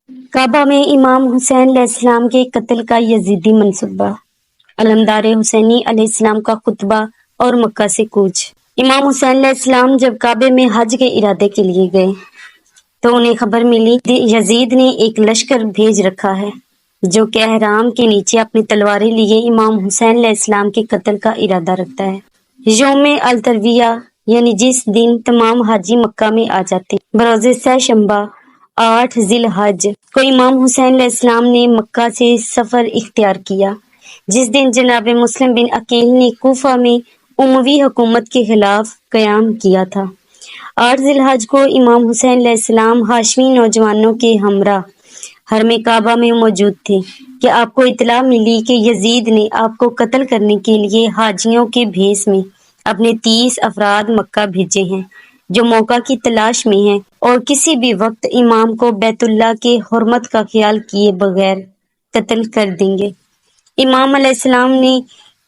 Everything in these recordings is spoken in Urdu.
کعبہ میں امام حسین علیہ السلام کے قتل کا یزیدی منصوبہ، علمدار حسینی علیہ السلام کا خطبہ اور مکہ سے کوچ۔ امام حسین علیہ السلام جب کعبے میں حج کے ارادے کے لیے گئے تو انہیں خبر ملی کہ یزید نے ایک لشکر بھیج رکھا ہے جو کہ احرام کے نیچے اپنی تلواریں لیے امام حسین علیہ السلام کے قتل کا ارادہ رکھتا ہے۔ یوم الترویہ یعنی جس دن تمام حاجی مکہ میں آ جاتے، بروز سہ شنبہ 8 ذی الحج کو امام حسین علیہ السلام نے مکہ سے سفر اختیار کیا، جس دن جناب مسلم بن عقیل نے کوفہ میں اموی حکومت کے خلاف قیام کیا تھا۔ 8 ذی الحج کو امام حسین علیہ السلام ہاشمی نوجوانوں کے ہمراہ حرم کعبہ میں موجود تھے کہ آپ کو اطلاع ملی کہ یزید نے آپ کو قتل کرنے کے لیے حاجیوں کے بھیس میں اپنے 30 افراد مکہ بھیجے ہیں جو موقع کی تلاش میں ہیں اور کسی بھی وقت امام کو بیت اللہ کے حرمت کا خیال کیے بغیر قتل کر دیں گے۔ امام علیہ السلام نے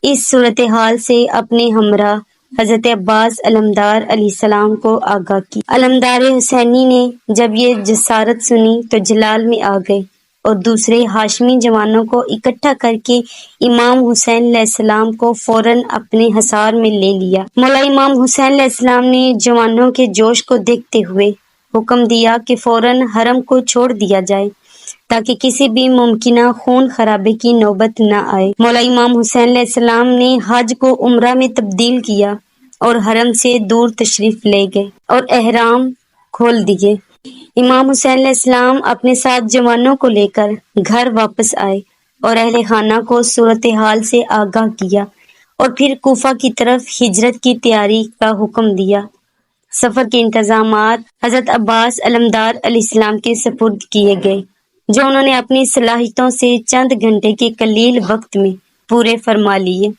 اس صورتحال سے اپنے ہمراہ حضرت عباس علمدار علیہ السلام کو آگاہ کی۔ علمدار حسینی نے جب یہ جسارت سنی تو جلال میں آ گئے اور دوسرے ہاشمی جوانوں کو اکٹھا کر کے امام حسین علیہ السلام کو فوراً اپنے حصار میں لے لیا۔ مولا امام حسین علیہ السلام نے جوانوں کے جوش کو دیکھتے ہوئے حکم دیا کہ فوراً حرم کو چھوڑ دیا جائے تاکہ کسی بھی ممکنہ خون خرابے کی نوبت نہ آئے۔ مولا امام حسین علیہ السلام نے حج کو عمرہ میں تبدیل کیا اور حرم سے دور تشریف لے گئے اور احرام کھول دیے۔ امام حسین علیہ السلام اپنے ساتھ جوانوں کو لے کر گھر واپس آئے اور اہل خانہ کو صورتحال سے آگاہ کیا اور پھر کوفہ کی طرف ہجرت کی تیاری کا حکم دیا۔ سفر کے انتظامات حضرت عباس علمدار علیہ السلام کے سپرد کیے گئے جو انہوں نے اپنی صلاحیتوں سے چند گھنٹے کے قلیل وقت میں پورے فرما لیے۔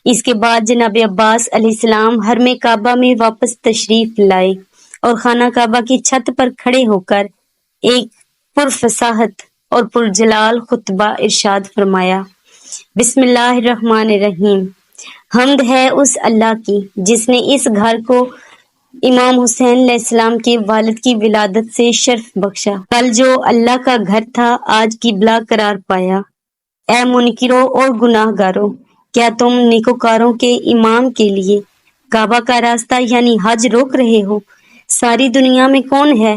اس کے بعد جناب عباس علیہ السلام حرم کعبہ میں واپس تشریف لائے اور خانہ کعبہ کی چھت پر کھڑے ہو کر ایک پرفصاحت اور پرجلال خطبہ ارشاد فرمایا۔ بسم اللہ الرحمن الرحیم۔ حمد ہے اس اللہ کی جس نے اس گھر کو امام حسین علیہ السلام کے والد کی ولادت سے شرف بخشا۔ کل جو اللہ کا گھر تھا آج قبلہ قرار پایا۔ اے منکروں اور گناہ گاروں، کیا تم نیکوکاروں کے امام کے لیے کعبہ کا راستہ یعنی حج روک رہے ہو؟ ساری دنیا میں کون ہے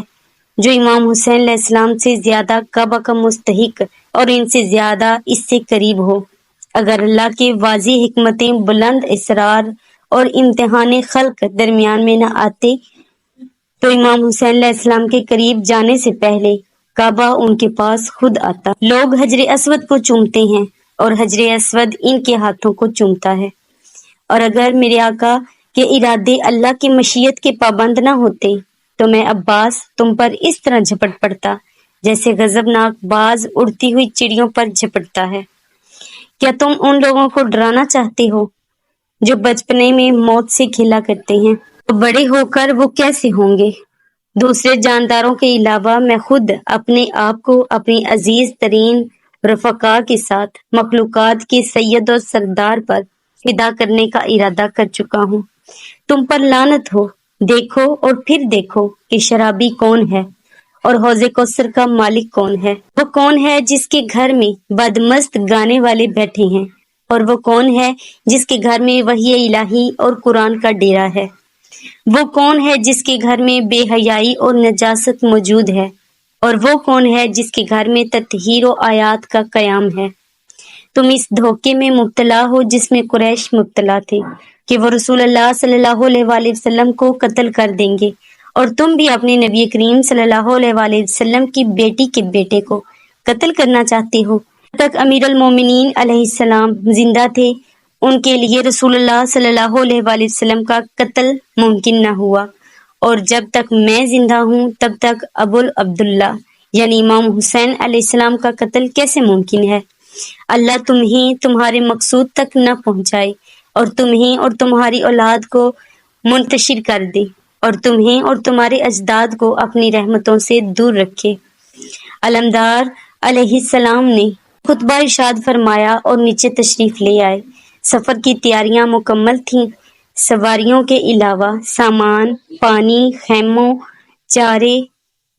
جو امام حسین علیہ السلام سے زیادہ کعبہ کا مستحق اور ان سے زیادہ اس سے قریب ہو؟ اگر اللہ کے واضح حکمتیں بلند اسرار اور امتحان خلق درمیان میں نہ آتے تو امام حسین علیہ السلام کے قریب جانے سے پہلے کعبہ ان کے پاس خود آتا۔ لوگ حجر اسود کو چومتے ہیں اور حجر اسود ان کے ہاتھوں کو چومتا ہے، اور اگر میرے آقا کے ارادے اللہ کی مشیت کے پابند نہ ہوتے تو میں عباس تم پر اس طرح جھپٹ پڑتا جیسے غضبناک باز اڑتی ہوئی چڑیوں پر جھپٹتا ہے۔ کیا تم ان لوگوں کو ڈرانا چاہتے ہو جو بچپنے میں موت سے کھیلا کرتے ہیں؟ تو بڑے ہو کر وہ کیسے ہوں گے؟ دوسرے جانداروں کے علاوہ میں خود اپنے آپ کو اپنی عزیز ترین رفقا کے ساتھ مخلوقات کے سید و سردار پر فدا کرنے کا ارادہ کر چکا ہوں۔ تم پر لعنت ہو۔ دیکھو اور پھر دیکھو کہ شرابی کون ہے اور حوض کوثر کا مالک کون ہے۔ وہ کون ہے جس کے گھر میں بدمست گانے والے بیٹھے ہیں، اور وہ کون ہے جس کے گھر میں وحی الہی اور قرآن کا ڈیرا ہے۔ وہ کون ہے جس کے گھر میں بے حیائی اور نجاست موجود ہے، اور وہ کون ہے جس کے گھر میں تطہیر و آیات کا قیام ہے۔ تم اس دھوکے میں مبتلا ہو جس میں قریش مبتلا تھے کہ وہ رسول اللہ صلی اللہ علیہ وآلہ وسلم کو قتل کر دیں گے، اور تم بھی اپنے نبی کریم صلی اللہ علیہ وآلہ وسلم کی بیٹی کے بیٹے کو قتل کرنا چاہتے ہو۔ جب تک امیر المومنین علیہ السلام زندہ تھے ان کے لیے رسول اللہ صلی اللہ علیہ وآلہ وسلم کا قتل ممکن نہ ہوا، اور جب تک میں زندہ ہوں تب تک ابو عبداللہ یعنی امام حسین علیہ السلام کا قتل کیسے ممکن ہے؟ اللہ تمہیں تمہارے مقصود تک نہ پہنچائے اور تمہیں اور تمہاری اولاد کو منتشر کر دے، اور تمہیں اور تمہارے اجداد کو اپنی رحمتوں سے دور رکھے۔ علمدار علیہ السلام نے خطبہ ارشاد فرمایا اور نیچے تشریف لے آئے۔ سفر کی تیاریاں مکمل تھیں۔ سواریوں کے علاوہ سامان، پانی، خیموں، چارے،